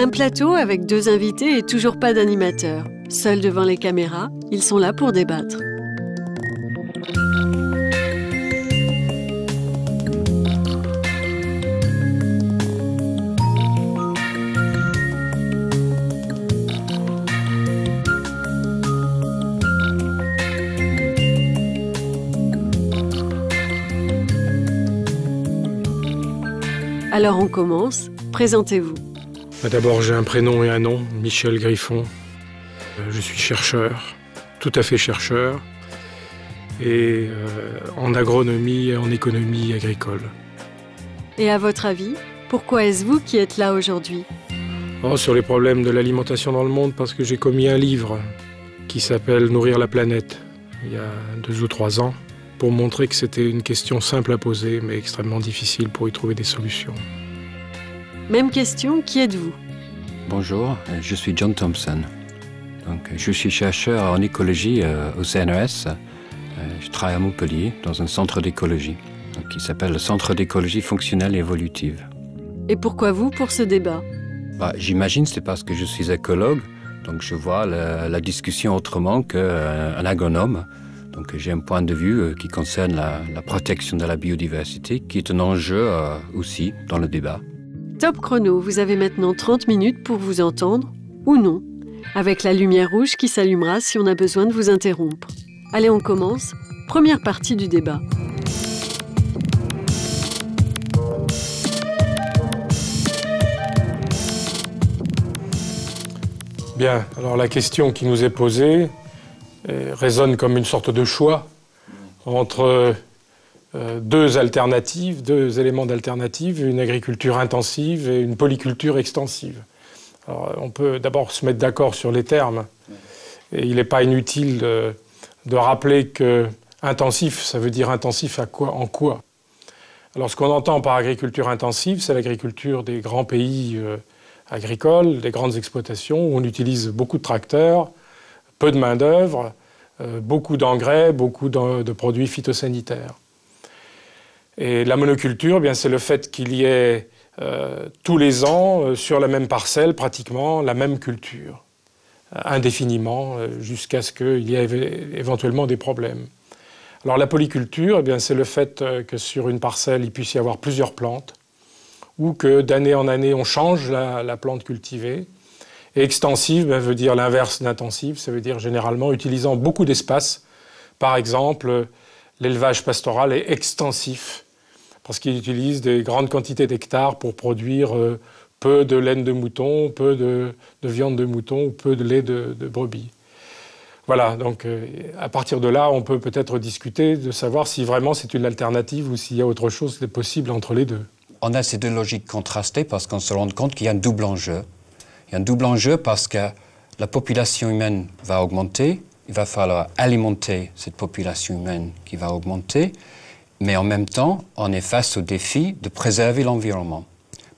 Un plateau avec 2 invités et toujours pas d'animateur. Seuls devant les caméras, ils sont là pour débattre. Alors on commence. Présentez-vous. D'abord, j'ai un prénom et un nom, Michel Griffon. Je suis chercheur, tout à fait chercheur, et en agronomie et en économie agricole. Et à votre avis, pourquoi est-ce vous qui êtes là aujourd'hui? Sur les problèmes de l'alimentation dans le monde, parce que j'ai commis un livre qui s'appelle « Nourrir la planète » il y a 2 ou 3 ans, pour montrer que c'était une question simple à poser, mais extrêmement difficile pour y trouver des solutions. Même question, qui êtes-vous? Bonjour, je suis John Thompson. Donc, je suis chercheur en écologie au CNRS. Je travaille à Montpellier dans un centre d'écologie qui s'appelle le Centre d'écologie fonctionnelle et évolutive. Et pourquoi vous pour ce débat? J'imagine que c'est parce que je suis écologue, donc je vois la discussion autrement qu'un agronome. Donc j'ai un point de vue qui concerne la protection de la biodiversité, qui est un enjeu aussi dans le débat. Top chrono, vous avez maintenant 30 minutes pour vous entendre, ou non, avec la lumière rouge qui s'allumera si on a besoin de vous interrompre. Allez, on commence. Première partie du débat. Bien, alors la question qui nous est posée résonne comme une sorte de choix entre 2 alternatives, 2 éléments d'alternative, une agriculture intensive et une polyculture extensive. Alors, on peut d'abord se mettre d'accord sur les termes. Et il n'est pas inutile de rappeler que intensif, ça veut dire intensif en quoi? Alors ce qu'on entend par agriculture intensive, c'est l'agriculture des grands pays agricoles, des grandes exploitations, où on utilise beaucoup de tracteurs, peu de main-d'œuvre, beaucoup d'engrais, beaucoup de produits phytosanitaires. Et la monoculture, eh bien, c'est le fait qu'il y ait tous les ans, sur la même parcelle, pratiquement la même culture, indéfiniment, jusqu'à ce qu'il y ait éventuellement des problèmes. Alors la polyculture, eh bien, c'est le fait que sur une parcelle, il puisse y avoir plusieurs plantes, ou que d'année en année, on change la plante cultivée. Et extensive veut dire l'inverse d'intensive, ça veut dire généralement utilisant beaucoup d'espace. Par exemple, l'élevage pastoral est extensif, parce qu'il utilise des grandes quantités d'hectares pour produire peu de laine de mouton, peu de viande de mouton ou peu de lait de brebis. Voilà, donc à partir de là, on peut peut-être discuter de savoir si vraiment c'est une alternative ou s'il y a autre chose qui est possible entre les deux. On a ces 2 logiques contrastées parce qu'on se rend compte qu'il y a un double enjeu. Il y a un double enjeu parce que la population humaine va augmenter, il va falloir alimenter cette population humaine qui va augmenter, mais en même temps, on est face au défi de préserver l'environnement.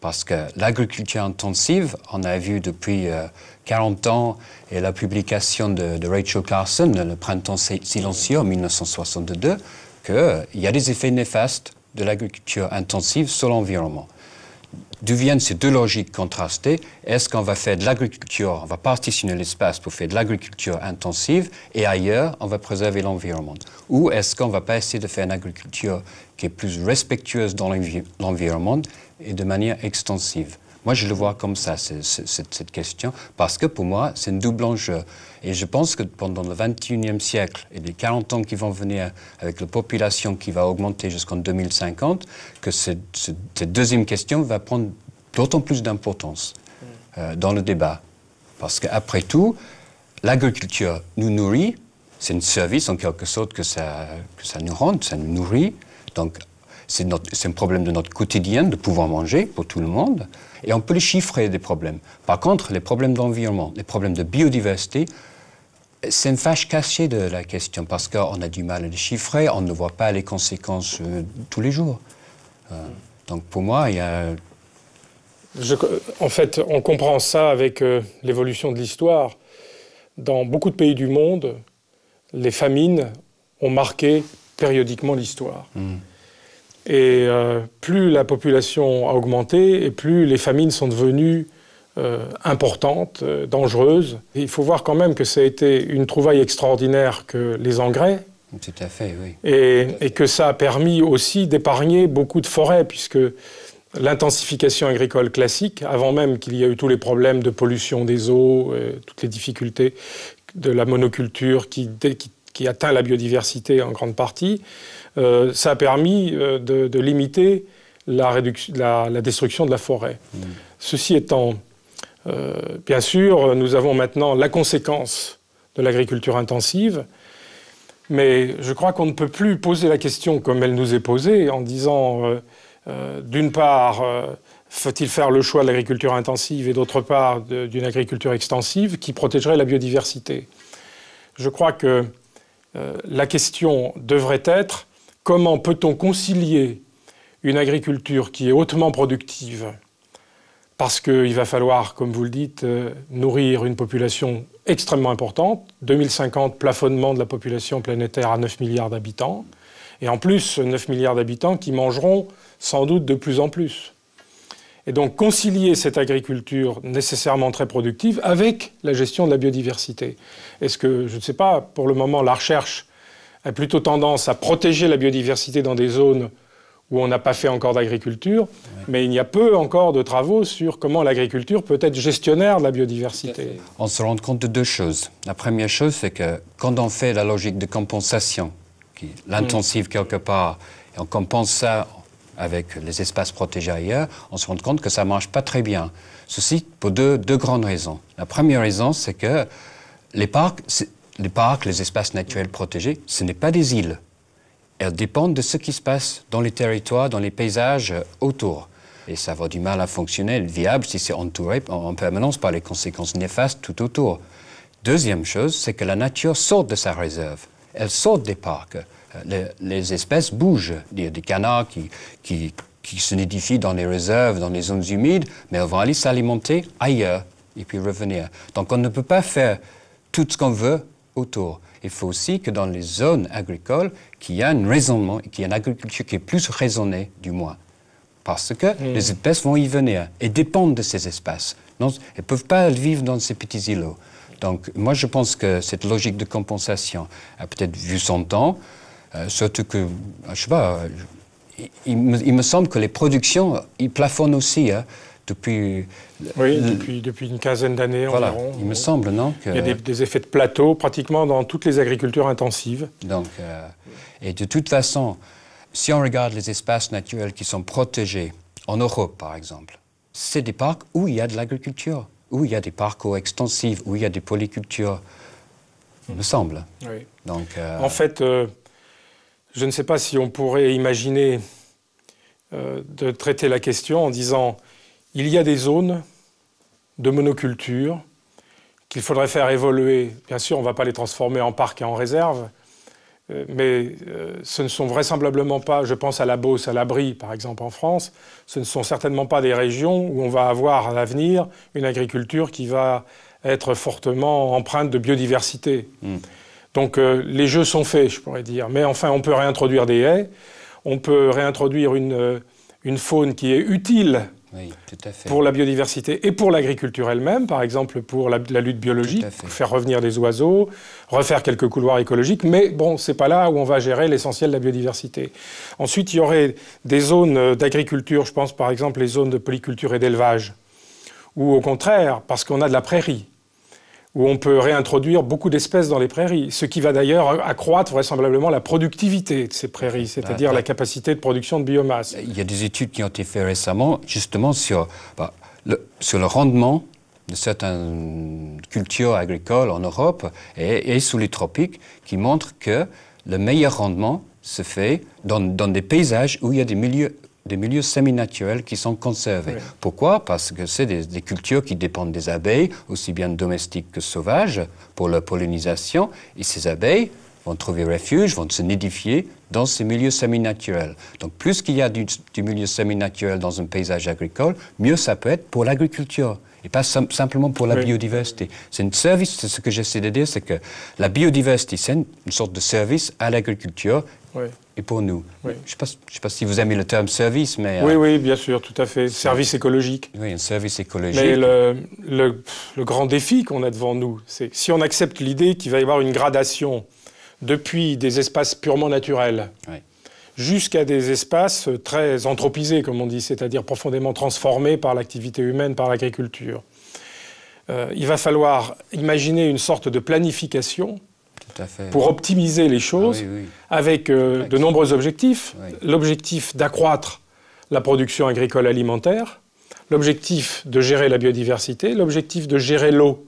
Parce que l'agriculture intensive, on a vu depuis 40 ans, et la publication de Rachel Carson, Le printemps silencieux en 1962, qu'il y a des effets néfastes de l'agriculture intensive sur l'environnement. D'où viennent ces 2 logiques contrastées? Est-ce qu'on va faire de l'agriculture, on va partitionner l'espace pour faire de l'agriculture intensive et ailleurs, on va préserver l'environnement? Ou est-ce qu'on ne va pas essayer de faire une agriculture qui est plus respectueuse dans l'environnement et de manière extensive? Moi, je le vois comme ça, cette question, parce que pour moi, c'est un double enjeu. Et je pense que pendant le 21e siècle et les 40 ans qui vont venir, avec la population qui va augmenter jusqu'en 2050, que cette deuxième question va prendre d'autant plus d'importance dans le débat. Parce qu'après tout, l'agriculture nous nourrit, c'est un service en quelque sorte que ça nous rend, ça nous nourrit. Donc, c'est un problème de notre quotidien de pouvoir manger pour tout le monde. Et on peut les chiffrer, des problèmes. Par contre, les problèmes d'environnement, les problèmes de biodiversité, c'est une fâche cachée de la question parce qu'on a du mal à les chiffrer, on ne voit pas les conséquences tous les jours. Donc pour moi, il y a... En fait, on comprend ça avec l'évolution de l'histoire. Dans beaucoup de pays du monde, les famines ont marqué périodiquement l'histoire. Et plus la population a augmenté et plus les famines sont devenues importante, dangereuse. Et il faut voir quand même que ça a été une trouvaille extraordinaire que les engrais. Tout à fait, oui. Et que ça a permis aussi d'épargner beaucoup de forêts, puisque l'intensification agricole classique, avant même qu'il y ait eu tous les problèmes de pollution des eaux, toutes les difficultés de la monoculture qui atteint la biodiversité en grande partie, ça a permis de limiter la destruction de la forêt. Ceci étant, bien sûr, nous avons maintenant la conséquence de l'agriculture intensive, mais je crois qu'on ne peut plus poser la question comme elle nous est posée en disant, d'une part, faut-il faire le choix de l'agriculture intensive et d'autre part d'une agriculture extensive qui protégerait la biodiversité. Je crois que la question devrait être comment peut-on concilier une agriculture qui est hautement productive parce qu'il va falloir, comme vous le dites, nourrir une population extrêmement importante. 2050, plafonnement de la population planétaire à 9 milliards d'habitants. Et en plus, 9 milliards d'habitants qui mangeront sans doute de plus en plus. Et donc concilier cette agriculture nécessairement très productive avec la gestion de la biodiversité. Est-ce que, je ne sais pas, pour le moment, la recherche a plutôt tendance à protéger la biodiversité dans des zones où on n'a pas fait encore d'agriculture, mais il y a peu encore de travaux sur comment l'agriculture peut être gestionnaire de la biodiversité. On se rend compte de deux choses. La première chose, c'est que quand on fait la logique de compensation, l'intensive quelque part, et on compense ça avec les espaces protégés ailleurs, on se rend compte que ça ne marche pas très bien. Ceci pour deux grandes raisons. La première raison, c'est que les parcs, les espaces naturels protégés, ce n'est pas des îles. Elles dépendent de ce qui se passe dans les territoires, dans les paysages autour. Et ça va du mal à fonctionner, viable, si c'est entouré en permanence par les conséquences néfastes tout autour. Deuxième chose, c'est que la nature sort de sa réserve. Elle sort des parcs. Les espèces bougent. Il y a des canards qui se nidifient dans les réserves, dans les zones humides, mais elles vont aller s'alimenter ailleurs et puis revenir. Donc on ne peut pas faire tout ce qu'on veut autour. Il faut aussi que dans les zones agricoles, qu'il y ait un raisonnement, qu'il y ait une agriculture qui est plus raisonnée, du moins. Parce que les espèces vont y venir et dépendent de ces espaces. Non, elles ne peuvent pas vivre dans ces petits îlots. Donc moi je pense que cette logique de compensation a peut-être vu son temps, surtout que, je sais pas, il me semble que les productions, ils plafonnent aussi, hein, depuis... Oui, depuis une quinzaine d'années environ. Il me semble, non que... Il y a des effets de plateau pratiquement dans toutes les agricultures intensives. Donc, et de toute façon, si on regarde les espaces naturels qui sont protégés, en Europe par exemple, c'est des parcs où il y a de l'agriculture, où il y a des parcours extensifs, où il y a des polycultures, il me semble. Oui. Donc, en fait, je ne sais pas si on pourrait imaginer de traiter la question en disant il y a des zones de monoculture qu'il faudrait faire évoluer. Bien sûr, on ne va pas les transformer en parcs et en réserves, mais ce ne sont vraisemblablement pas, je pense à la Beauce, à la Brie, par exemple, en France, ce ne sont certainement pas des régions où on va avoir à l'avenir une agriculture qui va être fortement empreinte de biodiversité. Donc les jeux sont faits, je pourrais dire. Mais enfin, on peut réintroduire des haies, on peut réintroduire une faune qui est utile. Oui, tout à fait. Pour la biodiversité et pour l'agriculture elle-même, par exemple pour la lutte biologique, pour faire revenir des oiseaux, refaire quelques couloirs écologiques, mais bon, c'est pas là où on va gérer l'essentiel de la biodiversité. Ensuite, il y aurait des zones d'agriculture, je pense par exemple les zones de polyculture et d'élevage, ou au contraire, parce qu'on a de la prairie, où on peut réintroduire beaucoup d'espèces dans les prairies, ce qui va d'ailleurs accroître vraisemblablement la productivité de ces prairies, c'est-à-dire la capacité de production de biomasse. Il y a des études qui ont été faites récemment, justement sur le rendement de certaines cultures agricoles en Europe et sous les tropiques, qui montrent que le meilleur rendement se fait dans des paysages où il y a des milieux semi-naturels qui sont conservés. Oui. Pourquoi? Parce que c'est des cultures qui dépendent des abeilles, aussi bien domestiques que sauvages, pour leur pollinisation. Et ces abeilles vont trouver refuge, vont se nidifier dans ces milieux semi-naturels. Donc plus qu'il y a du milieu semi-naturel dans un paysage agricole, mieux ça peut être pour l'agriculture. et pas simplement pour la biodiversité. C'est un service, c'est ce que j'essaie de dire, c'est que la biodiversité, c'est une sorte de service à l'agriculture et pour nous. Je ne sais pas si vous aimez le terme service, mais... Oui, bien sûr, tout à fait. Service écologique. Oui, un service écologique. Mais le grand défi qu'on a devant nous, c'est que si on accepte l'idée qu'il va y avoir une gradation depuis des espaces purement naturels jusqu'à des espaces très anthropisés, comme on dit, c'est-à-dire profondément transformés par l'activité humaine, par l'agriculture. Il va falloir imaginer une sorte de planification pour optimiser les choses avec de nombreux objectifs. L'objectif d'accroître la production agricole alimentaire, l'objectif de gérer la biodiversité, l'objectif de gérer l'eau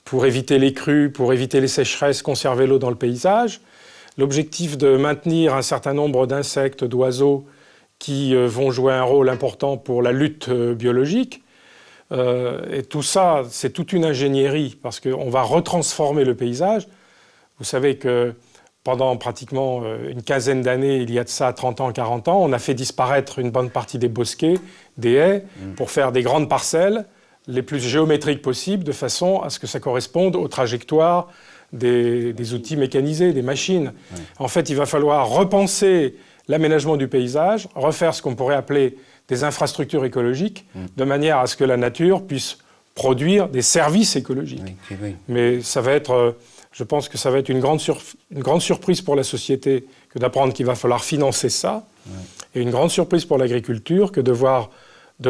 pour éviter les crues, pour éviter les sécheresses, conserver l'eau dans le paysage, l'objectif de maintenir un certain nombre d'insectes, d'oiseaux qui vont jouer un rôle important pour la lutte biologique. Et tout ça, c'est toute une ingénierie parce qu'on va retransformer le paysage. Vous savez que pendant pratiquement une quinzaine d'années, il y a de ça 30 ans, 40 ans, on a fait disparaître une bonne partie des bosquets, des haies, pour faire des grandes parcelles les plus géométriques possibles, de façon à ce que ça corresponde aux trajectoires des outils mécanisés, des machines. En fait, il va falloir repenser l'aménagement du paysage, refaire ce qu'on pourrait appeler des infrastructures écologiques, de manière à ce que la nature puisse produire des services écologiques. Mais ça va être, je pense que ça va être une grande surprise pour la société que d'apprendre qu'il va falloir financer ça, et une grande surprise pour l'agriculture que de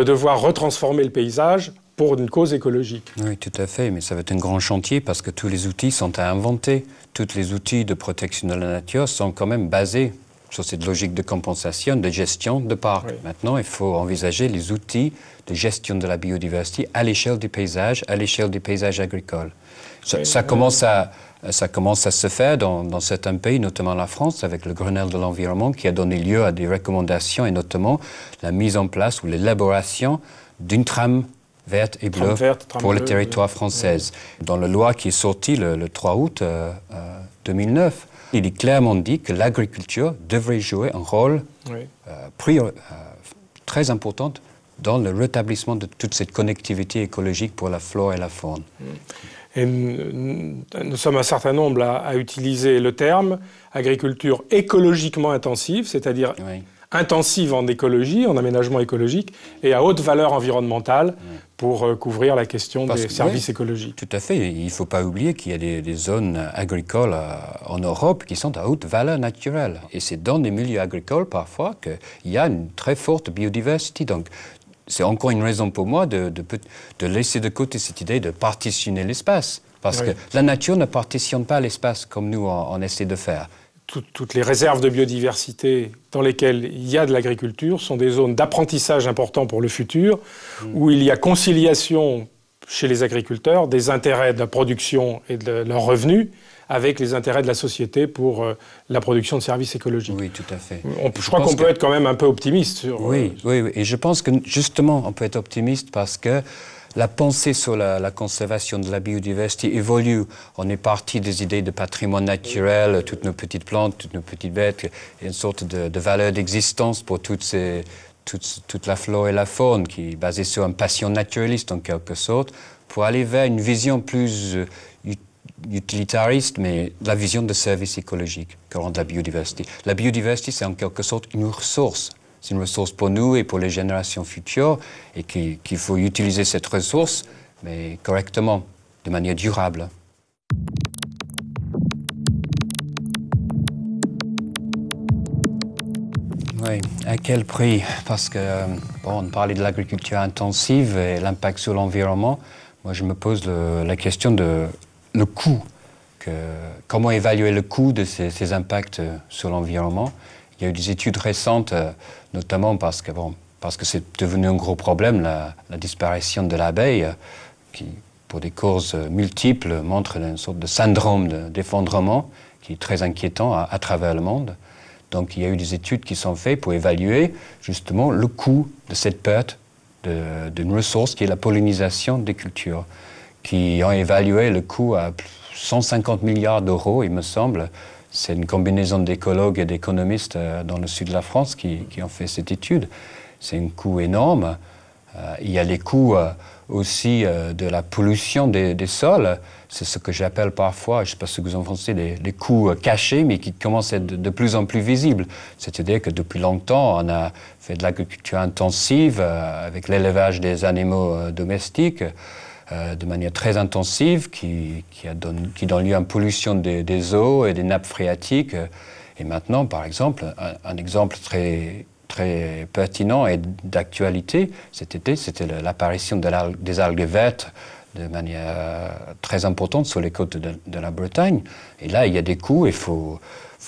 devoir retransformer le paysage pour une cause écologique. Oui, tout à fait, mais ça va être un grand chantier parce que tous les outils sont à inventer. Tous les outils de protection de la nature sont quand même basés sur cette logique de compensation, de gestion de parcs. Maintenant, il faut envisager les outils de gestion de la biodiversité à l'échelle du paysage, à l'échelle du paysage agricole. Ça commence à se faire dans certains pays, notamment la France, avec le Grenelle de l'environnement, qui a donné lieu à des recommandations et notamment la mise en place ou l'élaboration d'une trame verte et bleue pour le territoire français. Dans la loi qui est sortie le 3 août 2009, il est clairement dit que l'agriculture devrait jouer un rôle très important dans le rétablissement de toute cette connectivité écologique pour la flore et la faune. Et nous sommes un certain nombre à utiliser le terme agriculture écologiquement intensive, c'est-à-dire intensive en écologie, en aménagement écologique, et à haute valeur environnementale pour couvrir la question des services écologiques. Tout à fait. Il ne faut pas oublier qu'il y a des zones agricoles en Europe qui sont à haute valeur naturelle. Et c'est dans des milieux agricoles, parfois, qu'il y a une très forte biodiversité. Donc, c'est encore une raison pour moi de laisser de côté cette idée de partitionner l'espace. Parce que la nature ne partitionne pas l'espace comme nous, on essaie de faire. Toutes les réserves de biodiversité dans lesquelles il y a de l'agriculture sont des zones d'apprentissage importants pour le futur, où il y a conciliation chez les agriculteurs des intérêts de la production et de leurs revenus avec les intérêts de la société pour la production de services écologiques. Oui, tout à fait. Je crois qu'on peut être quand même un peu optimiste sur... Oui, et je pense que justement on peut être optimiste parce que la pensée sur la conservation de la biodiversité évolue. On est parti des idées de patrimoine naturel, toutes nos petites plantes, toutes nos petites bêtes, une sorte de valeur d'existence pour toute la flore et la faune qui est basée sur une passion naturaliste en quelque sorte, pour aller vers une vision plus utilitariste, mais la vision de service écologique que rend la biodiversité. La biodiversité, c'est en quelque sorte une ressource. C'est une ressource pour nous et pour les générations futures et qu'il faut utiliser cette ressource, mais correctement, de manière durable. Oui, à quel prix? Parce que, on parlait de l'agriculture intensive et l'impact sur l'environnement. Moi, je me pose la question de le coût. Comment évaluer le coût de ces impacts sur l'environnement? Il y a eu des études récentes, notamment parce que c'est devenu un gros problème, la disparition de l'abeille, qui, pour des causes multiples, montre une sorte de syndrome d'effondrement qui est très inquiétant à travers le monde. Donc il y a eu des études qui sont faites pour évaluer justement le coût de cette perte d'une ressource qui est la pollinisation des cultures, qui ont évalué le coût à 150 milliards d'euros, il me semble. C'est une combinaison d'écologues et d'économistes dans le sud de la France qui ont fait cette étude. C'est un coût énorme. Il y a les coûts aussi de la pollution des sols. C'est ce que j'appelle parfois, je ne sais pas ce que vous en pensez, les coûts cachés, mais qui commencent à être de plus en plus visibles. C'est-à-dire que depuis longtemps, on a fait de l'agriculture intensive avec l'élevage des animaux domestiques de manière très intensive qui donne lieu à une pollution des eaux et des nappes phréatiques. Et maintenant, par exemple, un exemple très pertinent et d'actualité cet été, c'était l'apparition des algues vertes de manière très importante sur les côtes de la Bretagne. Et là, il y a des coûts, il faut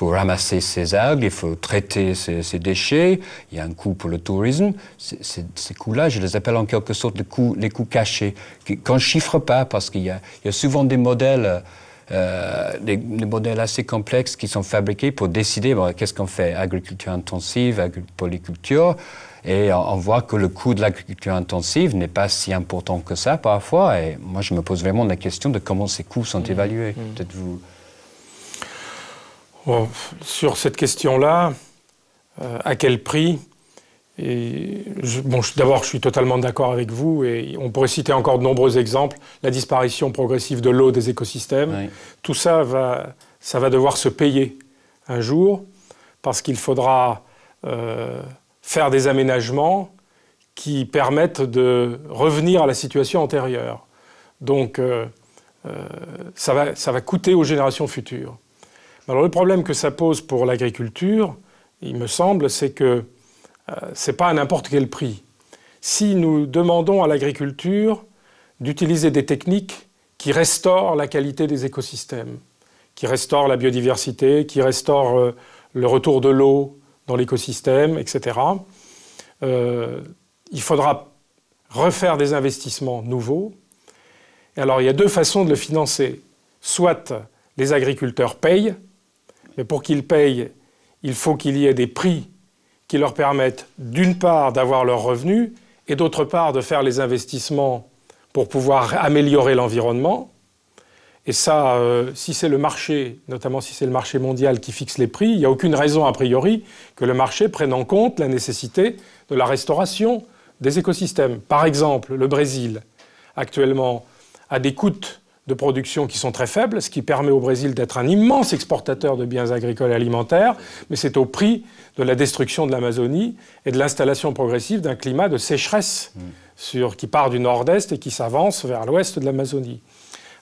ramasser ces algues, il faut traiter ces déchets, il y a un coût pour le tourisme. Ces coûts-là, je les appelle en quelque sorte les coûts cachés, qu'on ne chiffre pas, parce qu'il y a souvent des modèles des modèles assez complexes qui sont fabriqués pour décider qu'est-ce qu'on fait, agriculture intensive, polyculture, et on voit que le coût de l'agriculture intensive n'est pas si important que ça parfois, et moi je me pose vraiment la question de comment ces coûts sont évalués. Peut-être vous... Bon, sur cette question-là, à quel prix? D'abord, je suis totalement d'accord avec vous, et on pourrait citer encore de nombreux exemples. La disparition progressive de l'eau des écosystèmes, oui. Tout ça va devoir se payer un jour, parce qu'il faudra faire des aménagements qui permettent de revenir à la situation antérieure. Donc, ça va coûter aux générations futures. Alors, le problème que ça pose pour l'agriculture, il me semble, c'est que ce n'est pas à n'importe quel prix. Si nous demandons à l'agriculture d'utiliser des techniques qui restaurent la qualité des écosystèmes, qui restaurent la biodiversité, qui restaurent le retour de l'eau dans l'écosystème, etc., il faudra refaire des investissements nouveaux. Et alors, il y a deux façons de le financer. Soit les agriculteurs payent, mais pour qu'ils payent, il faut qu'il y ait des prix qui leur permettent d'une part d'avoir leurs revenus et d'autre part de faire les investissements pour pouvoir améliorer l'environnement. Et ça, si c'est le marché, notamment si c'est le marché mondial qui fixe les prix, il n'y a aucune raison a priori que le marché prenne en compte la nécessité de la restauration des écosystèmes. Par exemple, le Brésil, actuellement, a des coûts de production qui sont très faibles, ce qui permet au Brésil d'être un immense exportateur de biens agricoles et alimentaires, mais c'est au prix de la destruction de l'Amazonie et de l'installation progressive d'un climat de sécheresse qui part du nord-est et qui s'avance vers l'ouest de l'Amazonie.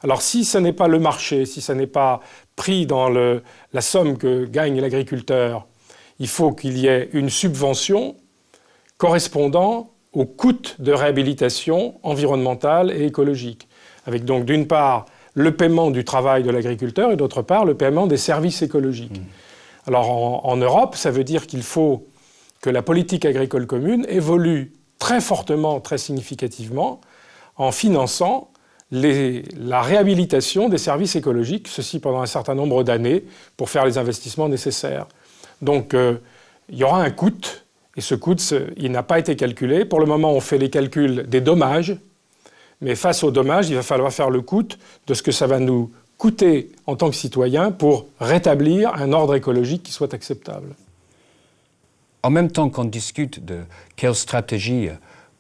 Alors si ce n'est pas le marché, si ce n'est pas pris dans la somme que gagne l'agriculteur, il faut qu'il y ait une subvention correspondant au coût de réhabilitation environnementale et écologique, avec donc d'une part le paiement du travail de l'agriculteur et d'autre part le paiement des services écologiques. Alors en Europe, ça veut dire qu'il faut que la politique agricole commune évolue très fortement, très significativement, en finançant la réhabilitation des services écologiques, ceci pendant un certain nombre d'années, pour faire les investissements nécessaires. Donc il y aura un coût, et ce coût, il n'a pas été calculé. Pour le moment, on fait les calculs des dommages, mais face aux dommages, il va falloir faire le coût de ce que ça va nous coûter en tant que citoyens pour rétablir un ordre écologique qui soit acceptable. En même temps qu'on discute de quelle stratégie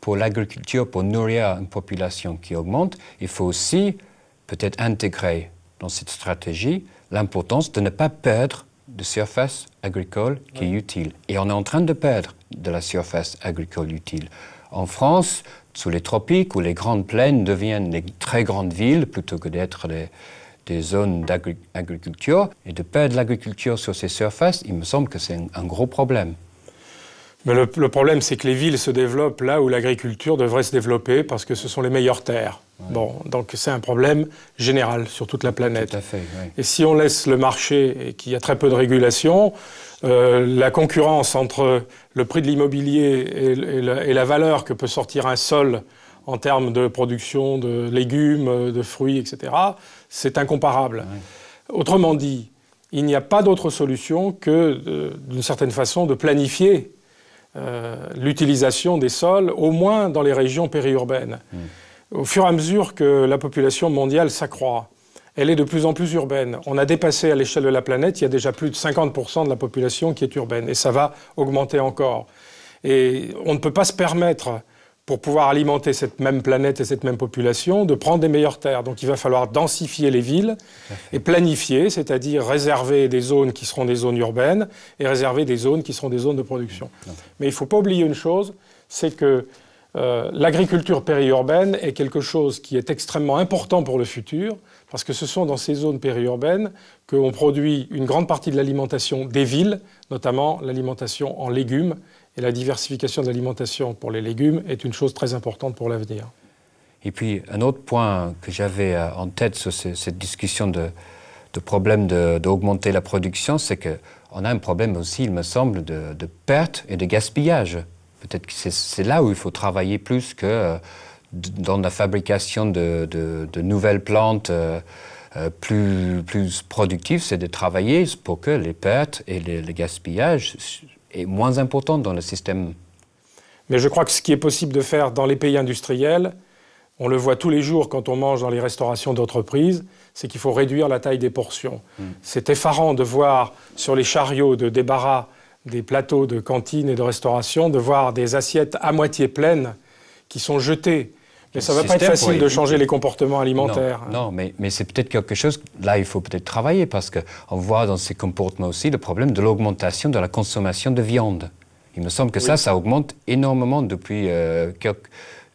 pour l'agriculture, pour nourrir une population qui augmente, il faut aussi peut-être intégrer dans cette stratégie l'importance de ne pas perdre de surface agricole qui est utile. Et on est en train de perdre de la surface agricole utile. En France, sous les tropiques, où les grandes plaines deviennent des très grandes villes plutôt que d'être des zones d'agriculture, et de perdre l'agriculture sur ces surfaces, il me semble que c'est un gros problème. Mais le problème, c'est que les villes se développent là où l'agriculture devrait se développer parce que ce sont les meilleures terres. Ouais. Bon, donc c'est un problème général sur toute la planète. Tout à fait, oui. Et si on laisse le marché et qu'il y a très peu de régulation, la concurrence entre le prix de l'immobilier et la valeur que peut sortir un sol en termes de production de légumes, de fruits, etc., c'est incomparable. Ouais. Autrement dit, il n'y a pas d'autre solution que, d'une certaine façon, de planifier l'utilisation des sols, au moins dans les régions périurbaines. Au fur et à mesure que la population mondiale s'accroît, elle est de plus en plus urbaine. On a dépassé à l'échelle de la planète, il y a déjà plus de 50% de la population qui est urbaine, et ça va augmenter encore. Et on ne peut pas se permettre, pour pouvoir alimenter cette même planète et cette même population, de prendre des meilleures terres. Donc il va falloir densifier les villes et planifier, c'est-à-dire réserver des zones qui seront des zones urbaines et réserver des zones qui seront des zones de production. Mais il ne faut pas oublier une chose, c'est que l'agriculture périurbaine est quelque chose qui est extrêmement important pour le futur, parce que ce sont dans ces zones périurbaines qu'on produit une grande partie de l'alimentation des villes, notamment l'alimentation en légumes. Et la diversification de l'alimentation pour les légumes est une chose très importante pour l'avenir. Et puis, un autre point que j'avais en tête sur cette discussion de problème d'augmenter la production, c'est qu'on a un problème aussi, il me semble, de perte et de gaspillage. Peut-être que c'est là où il faut travailler plus que dans la fabrication de nouvelles plantes plus productives, c'est de travailler pour que les pertes et le gaspillage est moins important dans le système. Mais je crois que ce qui est possible de faire dans les pays industriels, on le voit tous les jours quand on mange dans les restaurations d'entreprises, c'est qu'il faut réduire la taille des portions. C'est effarant de voir sur les chariots de débarras des plateaux de cantine et de restauration, de voir des assiettes à moitié pleines qui sont jetées. Mais ça ne va pas être facile de changer les comportements alimentaires. Non, mais c'est peut-être quelque chose, là il faut peut-être travailler, parce qu'on voit dans ces comportements aussi le problème de l'augmentation de la consommation de viande. Il me semble que ça augmente énormément depuis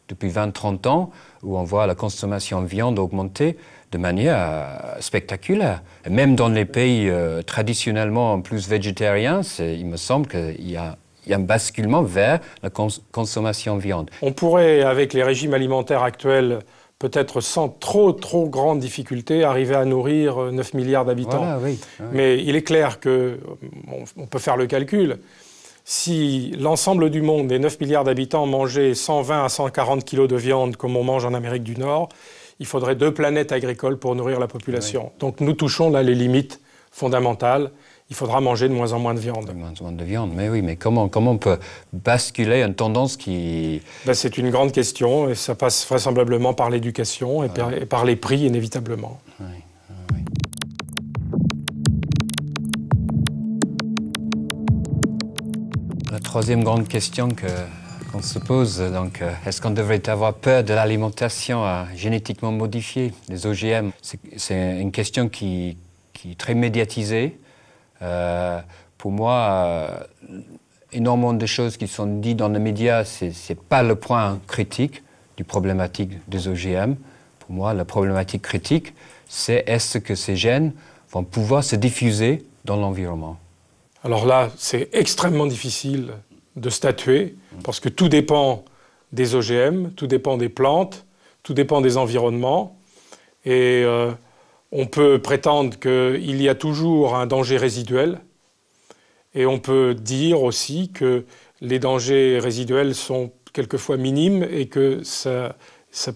20-30 ans, où on voit la consommation de viande augmenter de manière spectaculaire. Et même dans les pays traditionnellement plus végétariens, il me semble qu'il y a un basculement vers la consommation de viande. On pourrait, avec les régimes alimentaires actuels, peut-être sans trop grande difficulté, arriver à nourrir 9 milliards d'habitants. Voilà, oui. Mais il est clair qu'on peut faire le calcul. Si l'ensemble du monde, des 9 milliards d'habitants, mangeait 120 à 140 kilos de viande comme on mange en Amérique du Nord, il faudrait 2 planètes agricoles pour nourrir la population. Oui. Donc nous touchons là les limites fondamentales. Il faudra manger de moins en moins de viande. De moins en moins de viande, mais oui, mais comment on peut basculer une tendance qui... C'est une grande question, et ça passe vraisemblablement par l'éducation et par les prix, inévitablement. Oui. La troisième grande question qu'on se pose, donc, est-ce qu'on devrait avoir peur de l'alimentation génétiquement modifiée, les OGM? C'est une question qui est très médiatisée. Pour moi, énormément de choses qui sont dites dans les médias, ce n'est pas le point critique du problématique des OGM. Pour moi, la problématique critique, c'est est-ce que ces gènes vont pouvoir se diffuser dans l'environnement? Alors là, c'est extrêmement difficile de statuer, parce que tout dépend des OGM, tout dépend des plantes, tout dépend des environnements. Et on peut prétendre qu'il y a toujours un danger résiduel, et on peut dire aussi que les dangers résiduels sont quelquefois minimes et que ça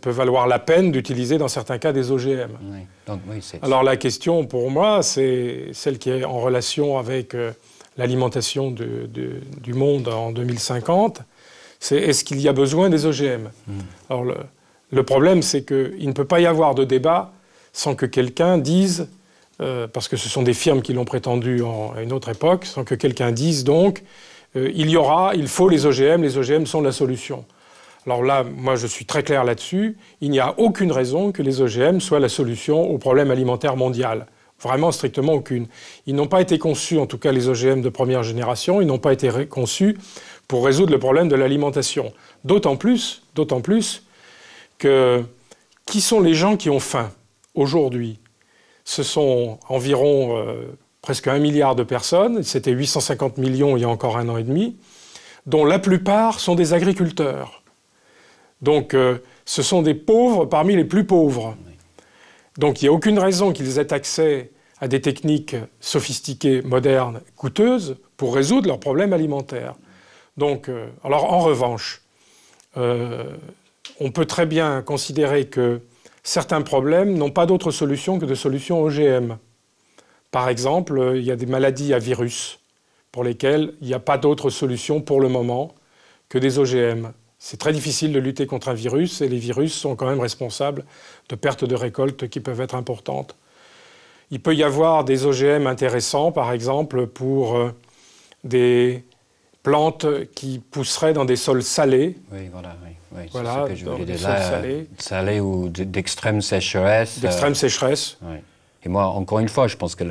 peut valoir la peine d'utiliser dans certains cas des OGM. Oui. Donc, oui, alors la question pour moi, c'est celle qui est en relation avec l'alimentation du monde en 2050, c'est est-ce qu'il y a besoin des OGM? Alors le problème, c'est qu'il ne peut pas y avoir de débat sans que quelqu'un dise, parce que ce sont des firmes qui l'ont prétendu à une autre époque, sans que quelqu'un dise donc, il faut les OGM sont la solution. Alors là, moi je suis très clair là-dessus, il n'y a aucune raison que les OGM soient la solution au problème alimentaire mondial. Vraiment strictement aucune. Ils n'ont pas été conçus, en tout cas les OGM de première génération, ils n'ont pas été conçus pour résoudre le problème de l'alimentation. D'autant plus que qui sont les gens qui ont faim aujourd'hui? Ce sont environ presque 1 milliard de personnes, c'était 850 millions il y a encore 1 an et demi, dont la plupart sont des agriculteurs. Donc ce sont des pauvres parmi les plus pauvres. Donc il n'y a aucune raison qu'ils aient accès à des techniques sophistiquées, modernes, coûteuses, pour résoudre leurs problèmes alimentaires. Donc, alors en revanche, on peut très bien considérer que certains problèmes n'ont pas d'autre solution que de solutions OGM. Par exemple, il y a des maladies à virus pour lesquelles il n'y a pas d'autre solution pour le moment que des OGM. C'est très difficile de lutter contre un virus et les virus sont quand même responsables de pertes de récoltes qui peuvent être importantes. Il peut y avoir des OGM intéressants, par exemple, pour des plantes qui pousseraient dans des sols salés. Oui, voilà, oui. Oui, voilà, c'est ce que je voulais des dire sols là, salés. Salés ou d'extrême sécheresse. D'extrême sécheresse. Oui. Et moi, encore une fois, je pense que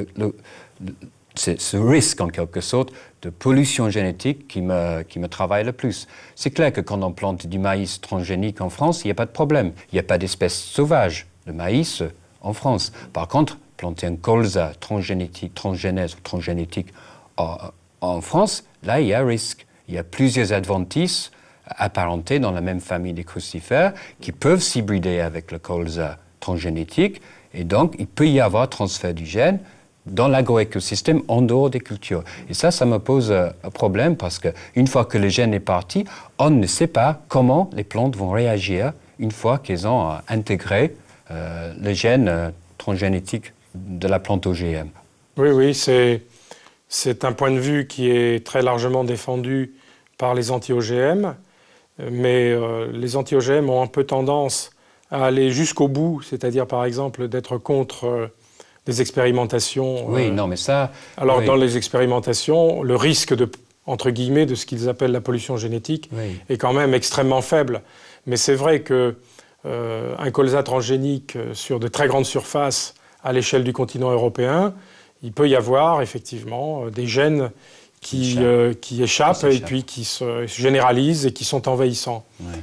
c'est ce risque, en quelque sorte, de pollution génétique qui me travaille le plus. C'est clair que quand on plante du maïs transgénique en France, il n'y a pas de problème. Il n'y a pas d'espèces sauvages de maïs en France. Par contre, planter un colza transgénèse ou transgénétique en France, là, il y a un risque. Il y a plusieurs adventices apparentés dans la même famille des crucifères qui peuvent s'hybrider avec le colza transgénétique. Et donc, il peut y avoir transfert du gène dans l'agroécosystème en dehors des cultures. Et ça me pose un problème parce qu'une fois que le gène est parti, on ne sait pas comment les plantes vont réagir une fois qu'elles ont intégré le gène transgénétique de la plante OGM. Oui, c'est un point de vue qui est très largement défendu par les anti-OGM, mais les anti-OGM ont un peu tendance à aller jusqu'au bout, c'est-à-dire par exemple d'être contre des expérimentations. Oui, non, mais ça... Alors oui. dans les expérimentations, le risque entre guillemets, de ce qu'ils appellent la pollution génétique est quand même extrêmement faible. Mais c'est vrai que un colza transgénique sur de très grandes surfaces à l'échelle du continent européen, il peut y avoir effectivement des gènes qui échappent et puis qui se généralisent et qui sont envahissants. Oui.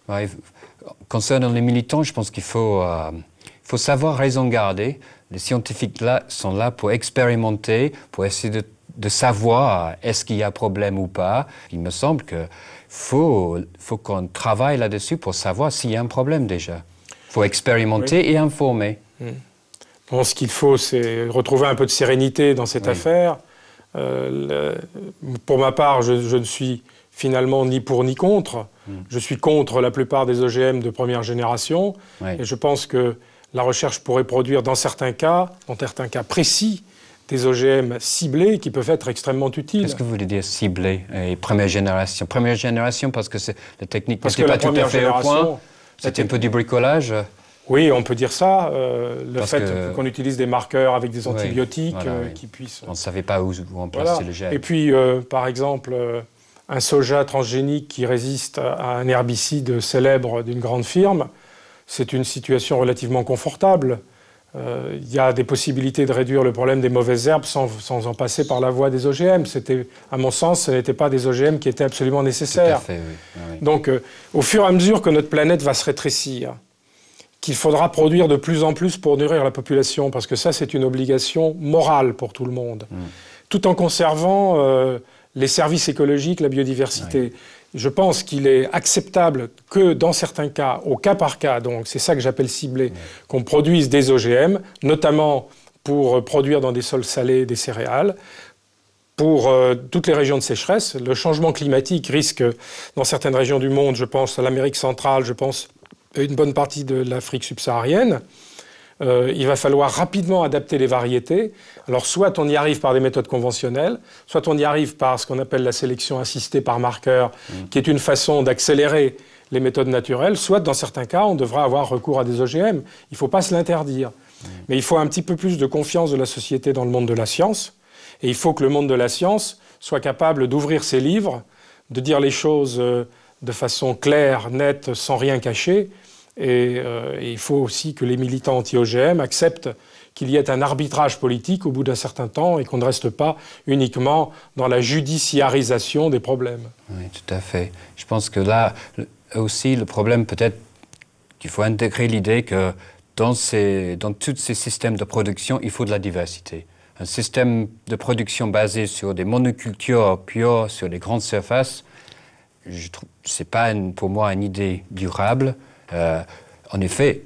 Ouais, concernant les militants, je pense qu'il faut savoir raison garder. Les scientifiques sont là pour expérimenter, pour essayer de savoir est-ce qu'il y a problème ou pas. Il me semble qu'il faut qu'on travaille là-dessus pour savoir s'il y a un problème déjà. Il faut expérimenter et informer. Bon, ce qu'il faut, c'est retrouver un peu de sérénité dans cette affaire. Pour ma part, je ne suis finalement ni pour ni contre. Je suis contre la plupart des OGM de première génération. Et je pense que la recherche pourrait produire, dans certains cas précis, des OGM ciblés qui peuvent être extrêmement utiles. Qu'est-ce que vous voulez dire ciblés et première génération? Première génération parce que la technique n'était pas tout à fait au point. C'était un peu du bricolage. Oui, on peut dire ça. Le fait qu'on utilise des marqueurs avec des antibiotiques qui puissent... On ne savait pas où on plaçait le gène. Et puis, par exemple, un soja transgénique qui résiste à un herbicide célèbre d'une grande firme, c'est une situation relativement confortable. Il y a des possibilités de réduire le problème des mauvaises herbes sans en passer par la voie des OGM. À mon sens, ce n'étaient pas des OGM qui étaient absolument nécessaires. Tout à fait, oui. Donc, au fur et à mesure que notre planète va se rétrécir, qu'il faudra produire de plus en plus pour nourrir la population, parce que ça, c'est une obligation morale pour tout le monde, tout en conservant les services écologiques, la biodiversité. Je pense qu'il est acceptable que, dans certains cas, au cas par cas, donc c'est ça que j'appelle ciblé, qu'on produise des OGM, notamment pour produire dans des sols salés des céréales, pour toutes les régions de sécheresse. Le changement climatique risque, dans certaines régions du monde, je pense à l'Amérique centrale, je pense à une bonne partie de l'Afrique subsaharienne, il va falloir rapidement adapter les variétés. Alors soit on y arrive par des méthodes conventionnelles, soit on y arrive par ce qu'on appelle la sélection assistée par marqueur, qui est une façon d'accélérer les méthodes naturelles, soit dans certains cas on devra avoir recours à des OGM. Il ne faut pas se l'interdire. Mais il faut un petit peu plus de confiance de la société dans le monde de la science, et il faut que le monde de la science soit capable d'ouvrir ses livres, de dire les choses de façon claire, nette, sans rien cacher. Et il faut aussi que les militants anti-OGM acceptent qu'il y ait un arbitrage politique au bout d'un certain temps et qu'on ne reste pas uniquement dans la judiciarisation des problèmes. Oui, tout à fait. Je pense que là aussi, le problème peut-être qu'il faut intégrer l'idée que dans tous ces systèmes de production, il faut de la diversité. Un système de production basé sur des monocultures pures, sur des grandes surfaces, ce n'est pas pour moi une idée durable. En effet,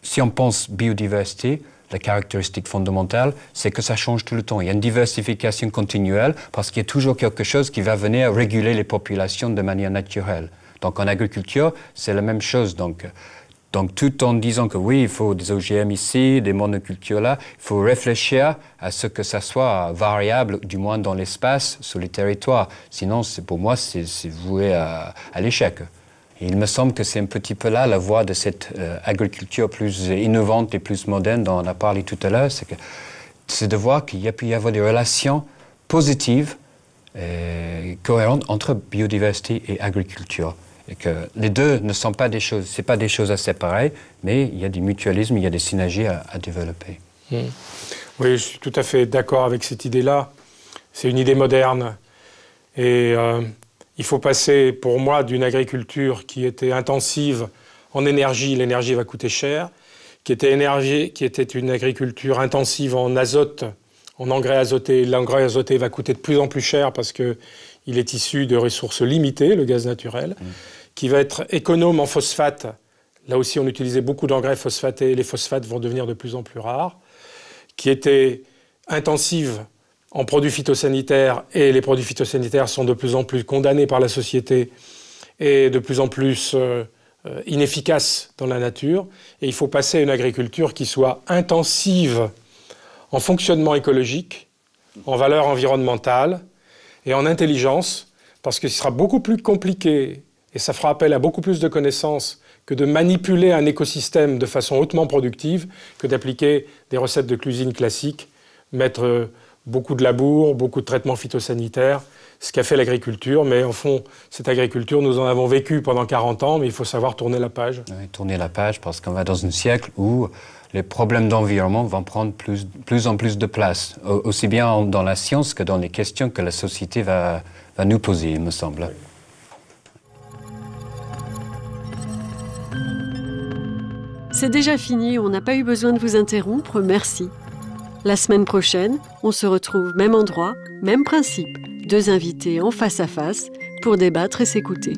si on pense biodiversité, la caractéristique fondamentale, c'est que ça change tout le temps. Il y a une diversification continuelle parce qu'il y a toujours quelque chose qui va venir réguler les populations de manière naturelle. Donc en agriculture, c'est la même chose. Donc tout en disant que oui, il faut des OGM ici, des monocultures là, il faut réfléchir à ce que ça soit variable, du moins dans l'espace, sur les territoires. Sinon, pour moi, c'est voué à l'échec. Et il me semble que c'est un petit peu là la voie de cette agriculture plus innovante et plus moderne dont on a parlé tout à l'heure, c'est de voir qu'il peut y avoir des relations positives, cohérentes entre biodiversité et agriculture. Et que les deux ne sont pas des choses, c'est pas des choses à séparer, mais il y a du mutualisme, il y a des synergies à développer. Oui, je suis tout à fait d'accord avec cette idée-là. C'est une idée moderne. Et il faut passer, pour moi, d'une agriculture qui était intensive en énergie, l'énergie va coûter cher, qui était une agriculture intensive en azote, en engrais azoté. L'engrais azoté va coûter de plus en plus cher parce qu'il est issu de ressources limitées, le gaz naturel, qui va être économe en phosphate. Là aussi, on utilisait beaucoup d'engrais phosphatés, les phosphates vont devenir de plus en plus rares, qui était intensive en produits phytosanitaires, et les produits phytosanitaires sont de plus en plus condamnés par la société et de plus en plus inefficaces dans la nature. Et il faut passer à une agriculture qui soit intensive en fonctionnement écologique, en valeur environnementale et en intelligence, parce que ce sera beaucoup plus compliqué et ça fera appel à beaucoup plus de connaissances que de manipuler un écosystème de façon hautement productive, que d'appliquer des recettes de cuisine classiques, mettre beaucoup de labour, beaucoup de traitements phytosanitaires, ce qu'a fait l'agriculture. Mais en fond, cette agriculture, nous en avons vécu pendant 40 ans, mais il faut savoir tourner la page. Oui, tourner la page, parce qu'on va dans un siècle où les problèmes d'environnement vont prendre plus en plus de place, aussi bien dans la science que dans les questions que la société va nous poser, il me semble. C'est déjà fini, on n'a pas eu besoin de vous interrompre, merci. La semaine prochaine, on se retrouve même endroit, même principe, 2 invités en face à face pour débattre et s'écouter.